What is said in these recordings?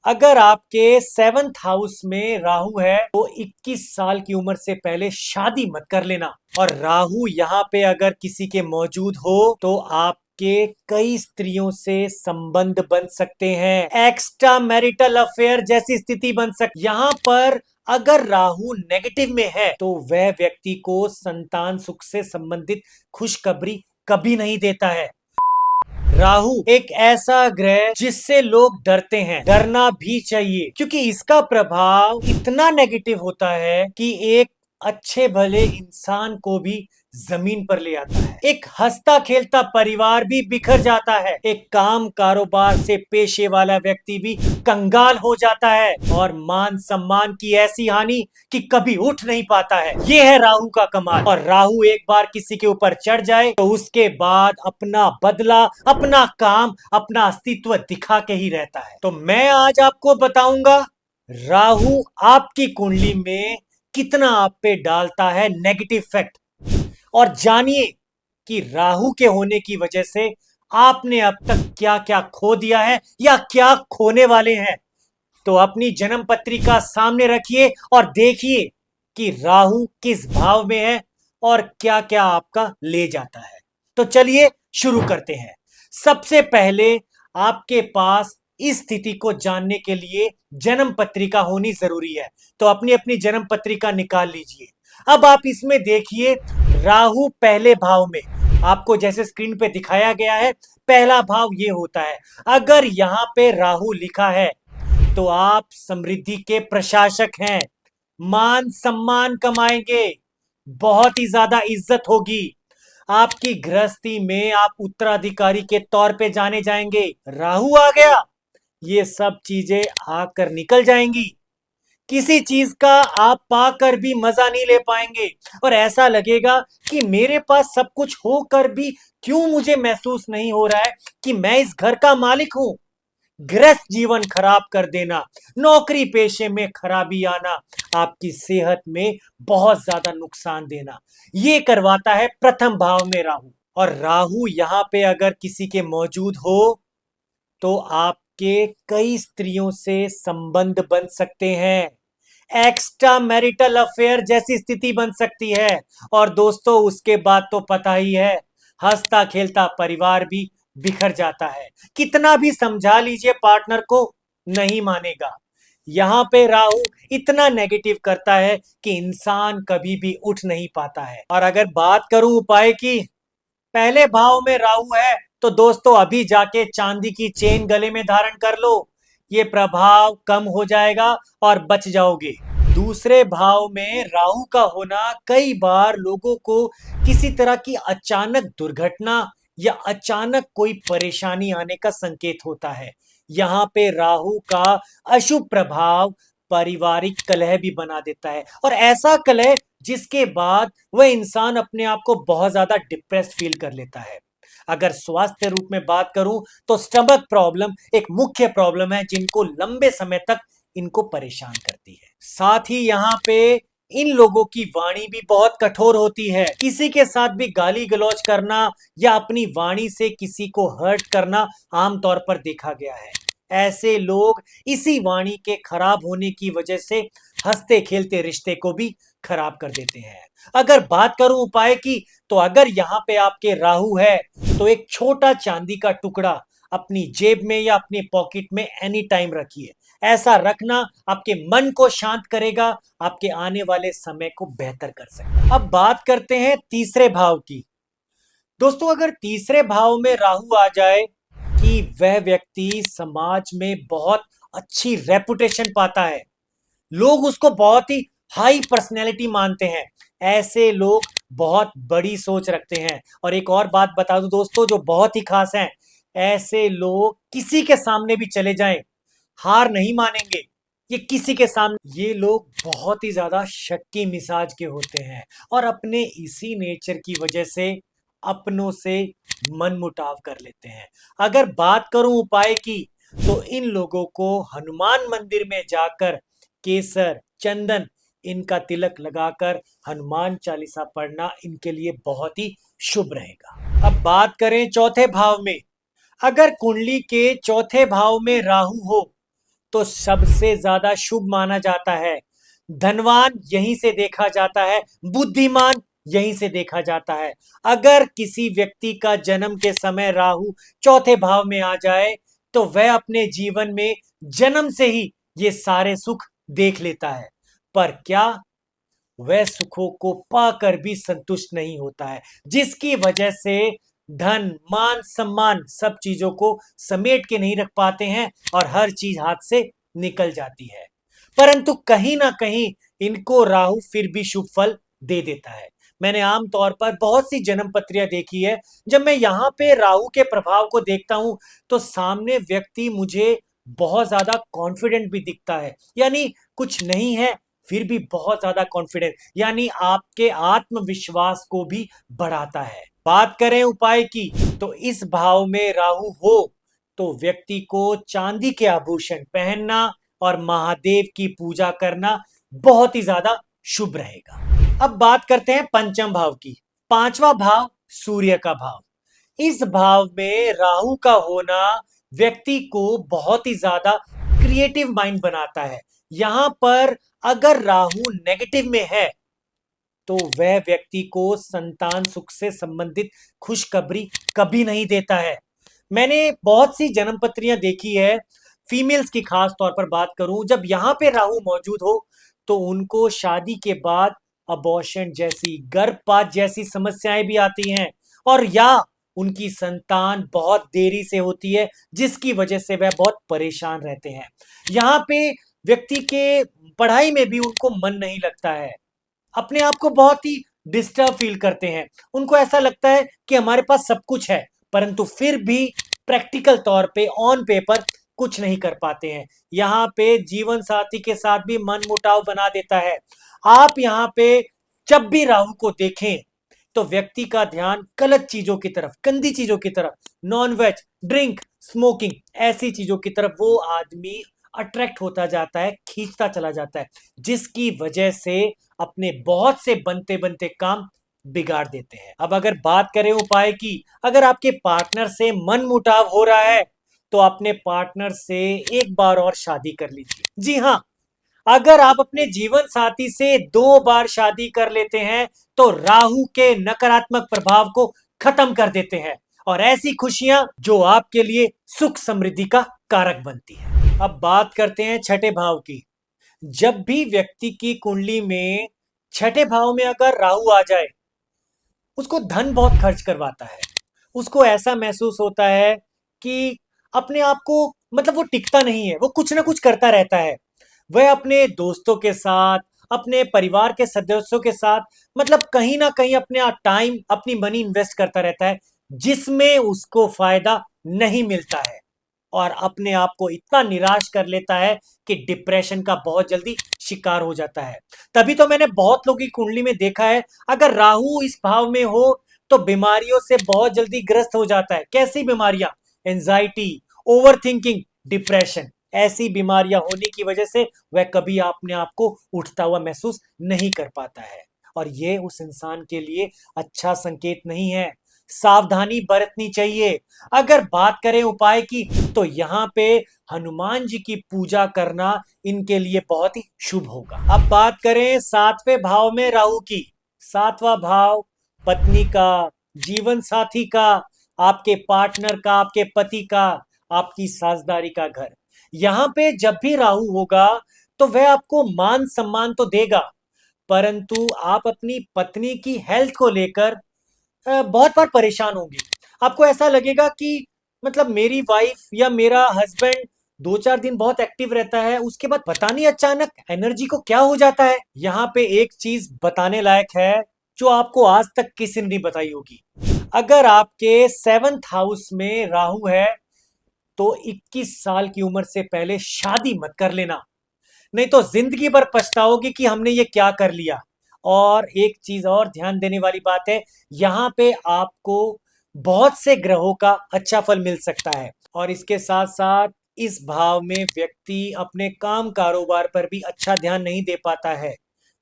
अगर आपके seventh house में राहु है तो 21 साल की उम्र से पहले शादी मत कर लेना। और राहु यहाँ पे अगर किसी के मौजूद हो तो आपके कई स्त्रियों से संबंध बन सकते हैं, एक्स्ट्रा मैरिटल अफेयर जैसी स्थिति बन सकती। यहाँ पर अगर राहु नेगेटिव में है तो वह व्यक्ति को संतान सुख से संबंधित खुशखबरी कभी नहीं देता है। राहु एक ऐसा ग्रह जिससे लोग डरते हैं, डरना भी चाहिए, क्योंकि इसका प्रभाव इतना नेगेटिव होता है कि एक अच्छे भले इंसान को भी जमीन पर ले आता है। एक हंसता खेलता परिवार भी बिखर जाता है। एक काम कारोबार से पेशे वाला व्यक्ति भी कंगाल हो जाता है और मान सम्मान की ऐसी हानि कि कभी उठ नहीं पाता है। ये है राहु का कमाल। और राहु एक बार किसी के ऊपर चढ़ जाए तो उसके बाद अपना बदला, अपना काम, अपना अस्तित्व दिखा के ही रहता है। तो मैं आज आपको बताऊंगा राहु आपकी कुंडली में कितना आप पे डालता है नेगेटिव इफेक्ट। और जानिए कि राहु के होने की वजह से आपने अब तक क्या क्या खो दिया है या क्या खोने वाले हैं। तो अपनी जन्म पत्रिका सामने रखिए और देखिए कि राहु किस भाव में है और क्या क्या आपका ले जाता है। तो चलिए शुरू करते हैं। सबसे पहले आपके पास इस स्थिति को जानने के लिए जन्म पत्रिका होनी जरूरी है। तो अपनी अपनी जन्म पत्रिका निकाल लीजिए। अब आप इसमें देखिए राहु पहले भाव में, आपको जैसे स्क्रीन पे दिखाया गया है, पहला भाव ये होता है। अगर यहां पे राहु लिखा है तो आप समृद्धि के प्रशासक हैं, मान सम्मान कमाएंगे, बहुत ही ज्यादा इज्जत होगी, आपकी गृहस्थी में आप उत्तराधिकारी के तौर पे जाने जाएंगे। राहु आ गया, ये सब चीजें आकर निकल जाएंगी। किसी चीज का आप पाकर भी मजा नहीं ले पाएंगे और ऐसा लगेगा कि मेरे पास सब कुछ होकर भी क्यों मुझे महसूस नहीं हो रहा है कि मैं इस घर का मालिक हूं। गृहस्थ जीवन खराब कर देना, नौकरी पेशे में खराबी आना, आपकी सेहत में बहुत ज्यादा नुकसान देना, ये करवाता है प्रथम भाव में राहु। और राहु यहां पे अगर किसी के मौजूद हो तो आपके कई स्त्रियों से संबंध बन सकते हैं, एक्स्ट्रा मैरिटल अफेयर जैसी स्थिति बन सकती है। और दोस्तों उसके बाद तो पता ही है, हंसता खेलता परिवार भी बिखर जाता है। कितना भी समझा लीजिए पार्टनर को, नहीं मानेगा। यहां पे राहु इतना नेगेटिव करता है कि इंसान कभी भी उठ नहीं पाता है। और अगर बात करूं उपाय की, पहले भाव में राहु है तो दोस्तों अभी जाके चांदी की चेन गले में धारण कर लो, ये प्रभाव कम हो जाएगा और बच जाओगे। दूसरे भाव में राहु का होना कई बार लोगों को किसी तरह की अचानक दुर्घटना या अचानक कोई परेशानी आने का संकेत होता है। यहाँ पे राहु का अशुभ प्रभाव पारिवारिक कलह भी बना देता है, और ऐसा कलह जिसके बाद वह इंसान अपने आप को बहुत ज्यादा डिप्रेस्ड फील कर लेता है। अगर स्वास्थ्य रूप में बात करूं तो स्टमक प्रॉब्लम एक मुख्य प्रॉब्लम है जिनको लंबे समय तक इनको परेशान करती है। साथ ही यहाँ पे इन लोगों की वाणी भी बहुत कठोर होती है। किसी के साथ भी गाली गलौज करना या अपनी वाणी से किसी को हर्ट करना आमतौर पर देखा गया है। ऐसे लोग इसी वाणी के खराब होने की वजह से हंसते खेलते रिश्ते को भी खराब कर देते हैं। अगर बात करूं उपाय की, तो अगर यहाँ पे आपके राहु है तो एक छोटा चांदी का टुकड़ा अपनी जेब में या अपनी पॉकेट में एनी टाइम रखिए। ऐसा रखना आपके मन को शांत करेगा, आपके आने वाले समय को बेहतर कर सकता। अब बात करते हैं तीसरे भाव की। दोस्तों अगर तीसरे भाव में राहु आ जाए कि वह व्यक्ति समाज में बहुत अच्छी रेपुटेशन पाता है, लोग उसको बहुत ही हाई पर्सनैलिटी मानते हैं। ऐसे लोग बहुत बड़ी सोच रखते हैं। और एक और बात बता दूं दोस्तों जो बहुत ही खास है, ऐसे लोग किसी के सामने भी चले जाएं, हार नहीं मानेंगे। ये किसी के सामने, ये लोग बहुत ही ज्यादा शक्की मिजाज के होते हैं और अपने इसी नेचर की वजह से अपनों से मनमुटाव कर लेते हैं। अगर बात करूं उपाय की, तो इन लोगों को हनुमान मंदिर में जाकर केसर, चंदन, इनका तिलक लगाकर हनुमान चालीसा पढ़ना इनके लिए बहुत ही शुभ रहेगा। अब बात करें चौथे भाव में। अगर कुंडली के चौथे भाव में राहु हो तो सबसे ज्यादा शुभ माना जाता है। धनवान यहीं से देखा जाता है, बुद्धिमान यहीं से देखा जाता है। अगर किसी व्यक्ति का जन्म के समय राहु चौथे भाव में आ जाए तो वह अपने जीवन में जन्म से ही ये सारे सुख देख लेता है। पर क्या वह सुखों को पाकर भी संतुष्ट नहीं होता है, जिसकी वजह से धन मान सम्मान सब चीजों को समेट के नहीं रख पाते हैं और हर चीज हाथ से निकल जाती है। परंतु कहीं ना कहीं इनको राहु फिर भी शुभ फल दे देता है। मैंने आम तौर पर बहुत सी जन्म पत्रियां देखी है। जब मैं यहाँ पे राहु के प्रभाव को देखता हूं तो सामने व्यक्ति मुझे बहुत ज्यादा कॉन्फिडेंट भी दिखता है, यानी कुछ नहीं है फिर भी बहुत ज्यादा कॉन्फिडेंस, यानी आपके आत्मविश्वास को भी बढ़ाता है। बात करें उपाय की तो इस भाव में राहु हो तो व्यक्ति को चांदी के आभूषण पहनना और महादेव की पूजा करना बहुत ही ज्यादा शुभ रहेगा। अब बात करते हैं पंचम भाव की। पांचवा भाव सूर्य का भाव। इस भाव में राहु का होना व्यक्ति को बहुत ही ज्यादा क्रिएटिव माइंड बनाता है। यहां पर अगर राहु नेगेटिव में है तो वह व्यक्ति को संतान सुख से संबंधित खुशखबरी कभी नहीं देता है। मैंने बहुत सी जन्म पत्रियां देखी है, फीमेल्स की खास तौर पर बात करूं, जब यहां पे राहु मौजूद हो तो उनको शादी के बाद अबॉर्शन जैसी, गर्भपात जैसी समस्याएं भी आती हैं, और या उनकी संतान बहुत देरी से होती है जिसकी वजह से वह बहुत परेशान रहते हैं। यहाँ पे व्यक्ति के पढ़ाई में भी उनको मन नहीं लगता है, अपने आप को बहुत ही डिस्टर्ब फील करते हैं। उनको ऐसा लगता है कि हमारे पास सब कुछ है परंतु फिर भी प्रैक्टिकल तौर पे ऑन पेपर कुछ नहीं कर पाते हैं। यहाँ पे जीवन साथी के साथ भी मन मुटाव बना देता है। आप यहाँ पे जब भी राहु को देखें तो व्यक्ति का ध्यान गलत चीजों की तरफ, गंदी चीजों की तरफ, नॉन वेज, ड्रिंक, स्मोकिंग ऐसी चीजों की तरफ वो आदमी अट्रैक्ट होता जाता है, खींचता चला जाता है, जिसकी वजह से अपने बहुत से बनते बनते काम बिगाड़ देते हैं। अब अगर बात करें उपाय की, अगर आपके पार्टनर से मन मुटाव हो रहा है तो अपने पार्टनर से एक बार और शादी कर लीजिए। जी हाँ, अगर आप अपने जीवन साथी से 2 बार शादी कर लेते हैं तो राहु के नकारात्मक प्रभाव को खत्म कर देते हैं और ऐसी खुशियां जो आपके लिए सुख समृद्धि का कारक बनती है। अब बात करते हैं छठे भाव की। जब भी व्यक्ति की कुंडली में छठे भाव में अगर राहु आ जाए उसको धन बहुत खर्च करवाता है। उसको ऐसा महसूस होता है कि अपने आप को, मतलब वो टिकता नहीं है, वो कुछ ना कुछ करता रहता है। वह अपने दोस्तों के साथ, अपने परिवार के सदस्यों के साथ, मतलब कहीं ना कहीं अपने टाइम, अपनी मनी इन्वेस्ट करता रहता है जिसमें उसको फायदा नहीं मिलता है और अपने आप को इतना निराश कर लेता है कि डिप्रेशन का बहुत जल्दी शिकार हो जाता है। तभी तो मैंने बहुत लोगों की कुंडली में देखा है, अगर राहु इस भाव में हो तो बीमारियों से बहुत जल्दी ग्रस्त हो जाता है। कैसी बीमारियां? Anxiety, over thinking, depression. ऐसी बीमारियां होने की वजह से वह कभी अपने आप को उठता हुआ महसूस नहीं कर पाता है और यह उस इंसान के लिए अच्छा संकेत नहीं है। सावधानी बरतनी चाहिए। अगर बात करें उपाय की तो यहाँ पे हनुमान जी की पूजा करना इनके लिए बहुत ही शुभ होगा। अब बात करें सातवें भाव में राहु की। सातवां भाव पत्नी का, जीवन साथी का, आपके पार्टनर का, आपके पति का, आपकी साझेदारी का घर। यहाँ पे जब भी राहु होगा तो वह आपको मान सम्मान तो देगा परंतु आप अपनी पत्नी की हेल्थ को लेकर बहुत बार परेशान होंगे। आपको ऐसा लगेगा कि मतलब मेरी वाइफ या मेरा हस्बैंड 2-4 दिन बहुत एक्टिव रहता है, उसके बाद पता नहीं अचानक एनर्जी को क्या हो जाता है। यहाँ पे एक चीज बताने लायक है जो आपको आज तक किसी ने नहीं बताई होगी। अगर आपके 7th हाउस में राहु है तो 21 साल की उम्र से पहले शादी मत कर लेना, नहीं तो जिंदगी भर पछताओगे कि हमने ये क्या कर लिया। और एक चीज और ध्यान देने वाली बात है, यहाँ पे आपको बहुत से ग्रहों का अच्छा फल मिल सकता है और इसके साथ साथ इस भाव में व्यक्ति अपने काम कारोबार पर भी अच्छा ध्यान नहीं दे पाता है।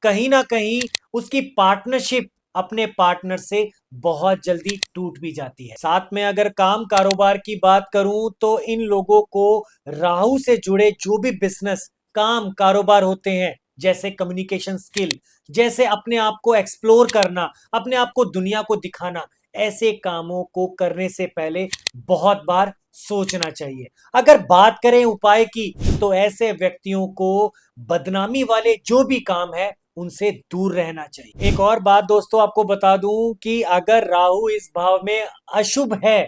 कहीं ना कहीं उसकी पार्टनरशिप अपने पार्टनर से बहुत जल्दी टूट भी जाती है। साथ में अगर काम कारोबार की बात करूं तो इन लोगों को राहु से जुड़े जो भी बिजनेस काम कारोबार होते हैं, जैसे कम्युनिकेशन स्किल, जैसे अपने आप को एक्सप्लोर करना, अपने आप को दुनिया को दिखाना, ऐसे कामों को करने से पहले बहुत बार सोचना चाहिए। अगर बात करें उपाय की, तो ऐसे व्यक्तियों को बदनामी वाले जो भी काम है उनसे दूर रहना चाहिए। एक और बात दोस्तों आपको बता दूं कि अगर राहु इस भाव में अशुभ है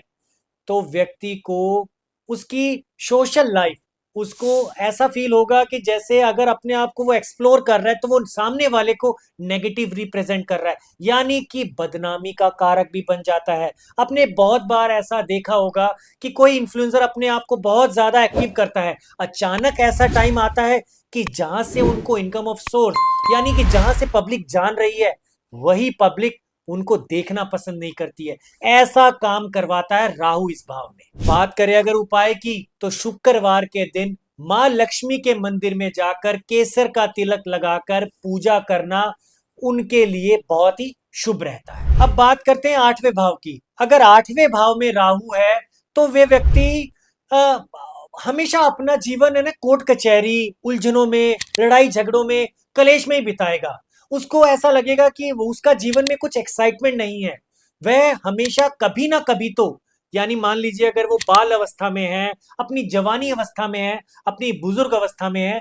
तो व्यक्ति को उसकी सोशल लाइफ, उसको ऐसा फील होगा कि जैसे अगर अपने आप को वो एक्सप्लोर कर रहा है तो वो सामने वाले को नेगेटिव रिप्रेजेंट कर रहा है, यानी कि बदनामी का कारक भी बन जाता है। आपने बहुत बार ऐसा देखा होगा कि कोई इन्फ्लुएंसर अपने आप को बहुत ज्यादा एक्टिव करता है, अचानक ऐसा टाइम आता है कि जहां से उनको इनकम ऑफ सोर्स, यानी कि जहां से पब्लिक जान रही है, वही पब्लिक उनको देखना पसंद नहीं करती है। ऐसा काम करवाता है राहु इस भाव में। बात करें अगर उपाय की, तो शुक्रवार के दिन मां लक्ष्मी के मंदिर में जाकर केसर का तिलक लगाकर पूजा करना उनके लिए बहुत ही शुभ रहता है। अब बात करते हैं आठवें भाव की। अगर आठवें भाव में राहु है तो वे व्यक्ति अ, हमेशा अपना जीवन है ना कोर्ट कचहरी, उलझनों में, लड़ाई झगड़ों में, कलेश में ही बिताएगा। उसको ऐसा लगेगा कि वो उसका जीवन में कुछ एक्साइटमेंट नहीं है। वह हमेशा कभी ना कभी तो, यानी मान लीजिए अगर वो बाल अवस्था में है, अपनी जवानी अवस्था में है, अपनी बुजुर्ग अवस्था में है,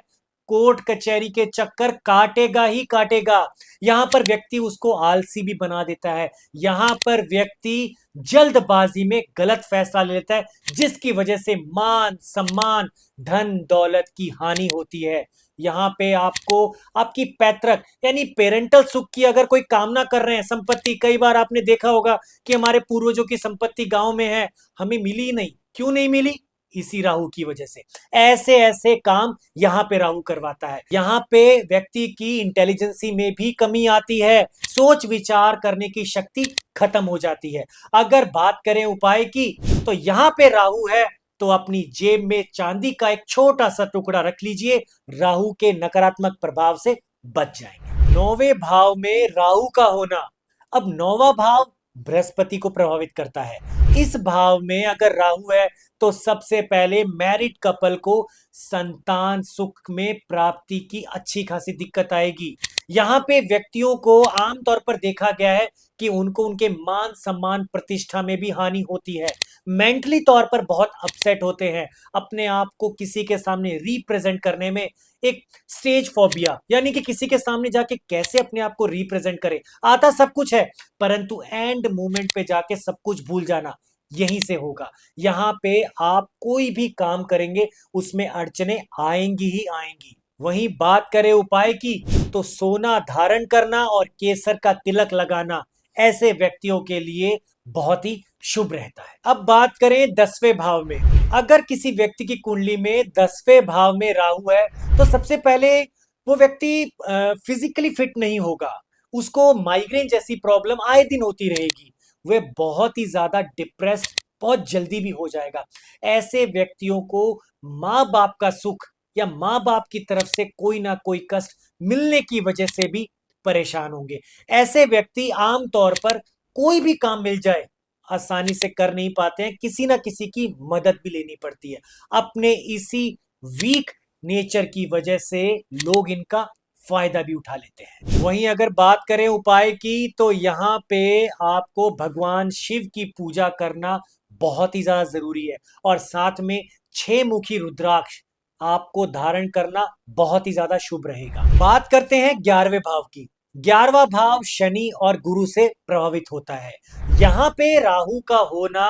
कोर्ट कचहरी के चक्कर काटेगा ही काटेगा। यहां पर व्यक्ति उसको आलसी भी बना देता है। यहां पर व्यक्ति जल्दबाजी में गलत फैसला ले लेता है, जिसकी वजह से मान सम्मान, धन दौलत की हानि होती है। यहाँ पे आपको आपकी पैतृक यानी पेरेंटल सुख की अगर कोई कामना कर रहे हैं, संपत्ति, कई बार आपने देखा होगा कि हमारे पूर्वजों की संपत्ति गांव में है, हमें मिली ही नहीं। क्यों नहीं मिली? इसी राहु की वजह से। ऐसे ऐसे काम यहाँ पे राहु करवाता है। यहाँ पे व्यक्ति की इंटेलिजेंसी में भी कमी आती है, सोच विचार करने की शक्ति खत्म हो जाती है। अगर बात करें उपाय की, तो यहाँ पे राहु है तो अपनी जेब में चांदी का एक छोटा सा टुकड़ा रख लीजिए, राहु के नकारात्मक प्रभाव से बच जाएंगे। नौवें भाव में राहु का होना, अब नौवां भाव बृहस्पति को प्रभावित करता है। इस भाव में अगर राहु है तो सबसे पहले मैरिड कपल को संतान सुख में प्राप्ति की अच्छी खासी दिक्कत आएगी। यहाँ पे व्यक्तियों को आमतौर पर देखा गया है कि उनको उनके मान सम्मान प्रतिष्ठा में भी हानि होती है। मेंटली तौर पर बहुत अपसेट होते हैं, अपने आप को किसी के सामने रिप्रेजेंट करने में एक स्टेज फोबिया, यानी कि किसी के सामने जाके कैसे अपने आप को रिप्रेजेंट करें। आता सब कुछ है परंतु एंड मोमेंट पे जाके सब कुछ भूल जाना, यहीं से होगा। यहाँ पे आप कोई भी काम करेंगे उसमें अड़चने आएंगी ही आएंगी। वहीं बात करें उपाय की, तो सोना धारण करना और केसर का तिलक लगाना ऐसे व्यक्तियों के लिए बहुत ही शुभ रहता है। अब बात करें 10वें भाव में। अगर किसी व्यक्ति की कुंडली में 10वें भाव में राहु है तो सबसे पहले वो व्यक्ति फिजिकली फिट नहीं होगा, उसको माइग्रेन जैसी प्रॉब्लम आए दिन होती रहेगी, वे बहुत ही ज्यादा डिप्रेस्ड बहुत जल्दी भी हो जाएगा। ऐसे व्यक्तियों को माँ बाप का सुख या माँ बाप की तरफ से कोई ना कोई कष्ट मिलने की वजह से भी परेशान होंगे। ऐसे व्यक्ति आमतौर पर कोई भी काम मिल जाए आसानी से कर नहीं पाते हैं, किसी ना किसी की मदद भी लेनी पड़ती है। अपने इसी वीक नेचर की वजह से लोग इनका फायदा भी उठा लेते हैं। वहीं अगर बात करें उपाय की, तो यहाँ पे आपको भगवान शिव की पूजा करना बहुत ही ज्यादा जरूरी है और साथ में 6 मुखी रुद्राक्ष आपको धारण करना बहुत ही ज्यादा शुभ रहेगा। बात करते हैं 11वें भाव की। 11वां भाव शनि और गुरु से प्रभावित होता है। यहाँ पे राहु का होना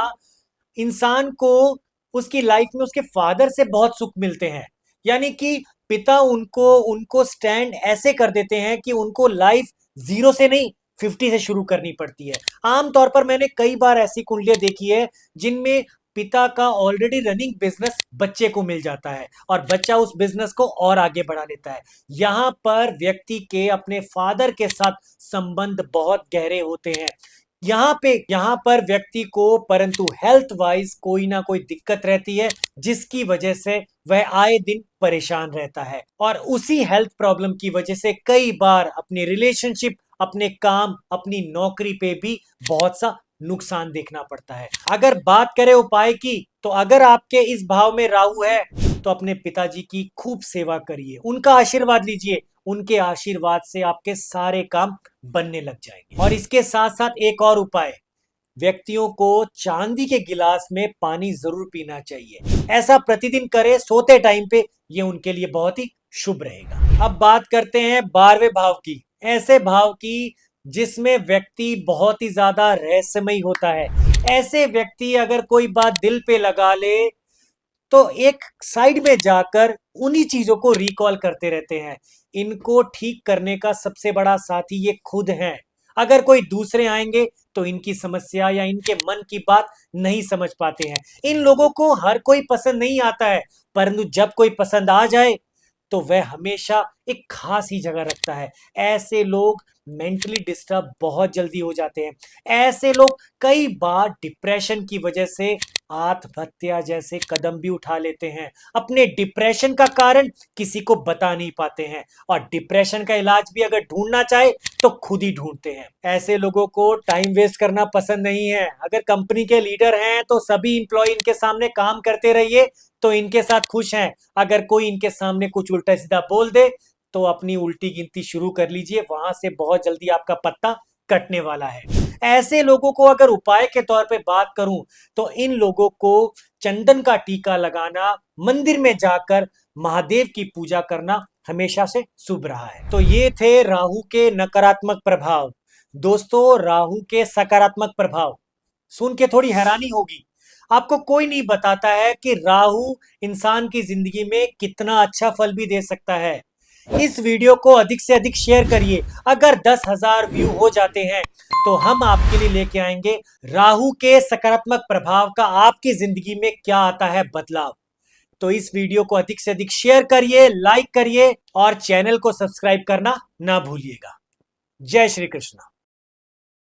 इंसान को उसकी लाइफ में उसके फादर से बहुत सुख मिलते हैं, यानी कि पिता उनको उनको स्टैंड ऐसे कर देते हैं कि उनको लाइफ जीरो से नहीं 50 से शुरू करनी पड़ती है। आमतौर पर मैंने कई बार ऐसी कुंडलियां देखी है जिनमें पिता का ऑलरेडी रनिंग बिजनेस बच्चे को मिल जाता है और बच्चा उस बिजनेस को और आगे बढ़ा लेता है। यहाँ पर व्यक्ति के अपने फादर के साथ संबंध बहुत गहरे होते हैं। यहाँ पर व्यक्ति को परंतु हेल्थ वाइज कोई ना कोई दिक्कत रहती है, जिसकी वजह से वह आए दिन परेशान रहता है और उसी हेल्थ प्रॉब्लम की वजह से कई बार अपनी रिलेशनशिप अपने काम, अपनी नौकरी पे भी बहुत सा नुकसान देखना पड़ता है। अगर बात करें उपाय की, तो अगर आपके इस भाव में राहु है तो अपने पिताजी की खूब सेवा करिए, उनका आशीर्वाद लीजिए। उनके आशीर्वाद से आपके सारे काम बनने लग जाएंगे। और इसके साथ साथ एक और उपाय, व्यक्तियों को चांदी के गिलास में पानी जरूर पीना चाहिए। ऐसा प्रतिदिन करें सोते टाइम पे, ये उनके लिए बहुत ही शुभ रहेगा। अब बात करते हैं 12वें भाव की, ऐसे भाव की जिसमें व्यक्ति बहुत ही ज्यादा रहस्यमयी होता है। ऐसे व्यक्ति अगर कोई बात दिल पे लगा ले तो एक साइड में जाकर उन्हीं चीजों को रिकॉल करते रहते हैं। इनको ठीक करने का सबसे बड़ा साथी ये खुद हैं। अगर कोई दूसरे आएंगे तो इनकी समस्या या इनके मन की बात नहीं समझ पाते हैं। इन लोगों को हर कोई पसंद नहीं आता है, परंतु जब कोई पसंद आ जाए तो वह हमेशा एक खास ही जगह रखता है। ऐसे लोग मेंटली डिस्टर्ब बहुत जल्दी हो जाते हैं। ऐसे लोग कई बार डिप्रेशन की वजह से आत्महत्या जैसे कदम भी उठा लेते हैं। अपने डिप्रेशन का कारण किसी को बता नहीं पाते हैं, और डिप्रेशन का इलाज भी अगर ढूंढना चाहे तो खुद ही ढूंढते हैं। ऐसे लोगों को टाइम वेस्ट करना पसंद नहीं है। अगर कंपनी के लीडर हैं तो सभी इंप्लॉय इनके सामने काम करते रहिए, तो इनके साथ खुश हैं। अगर कोई इनके सामने कुछ उल्टा सीधा बोल दे तो अपनी उल्टी गिनती शुरू कर लीजिए, वहां से बहुत जल्दी आपका पत्ता कटने वाला है। ऐसे लोगों को अगर उपाय के तौर पे बात करूं तो इन लोगों को चंदन का टीका लगाना, मंदिर में जाकर महादेव की पूजा करना हमेशा से शुभ रहा है। तो ये थे राहु के नकारात्मक प्रभाव। दोस्तों, राहु के सकारात्मक प्रभाव सुन के थोड़ी हैरानी होगी। आपको कोई नहीं बताता है कि राहु इंसान की जिंदगी में कितना अच्छा फल भी दे सकता है। इस वीडियो को अधिक से अधिक शेयर करिए। अगर 10,000 व्यू हो जाते हैं तो हम आपके लिए लेके आएंगे राहु के सकारात्मक प्रभाव का आपकी जिंदगी में क्या आता है बदलाव। तो इस वीडियो को अधिक से अधिक शेयर करिए, लाइक करिए और चैनल को सब्सक्राइब करना ना भूलिएगा। जय श्री कृष्ण।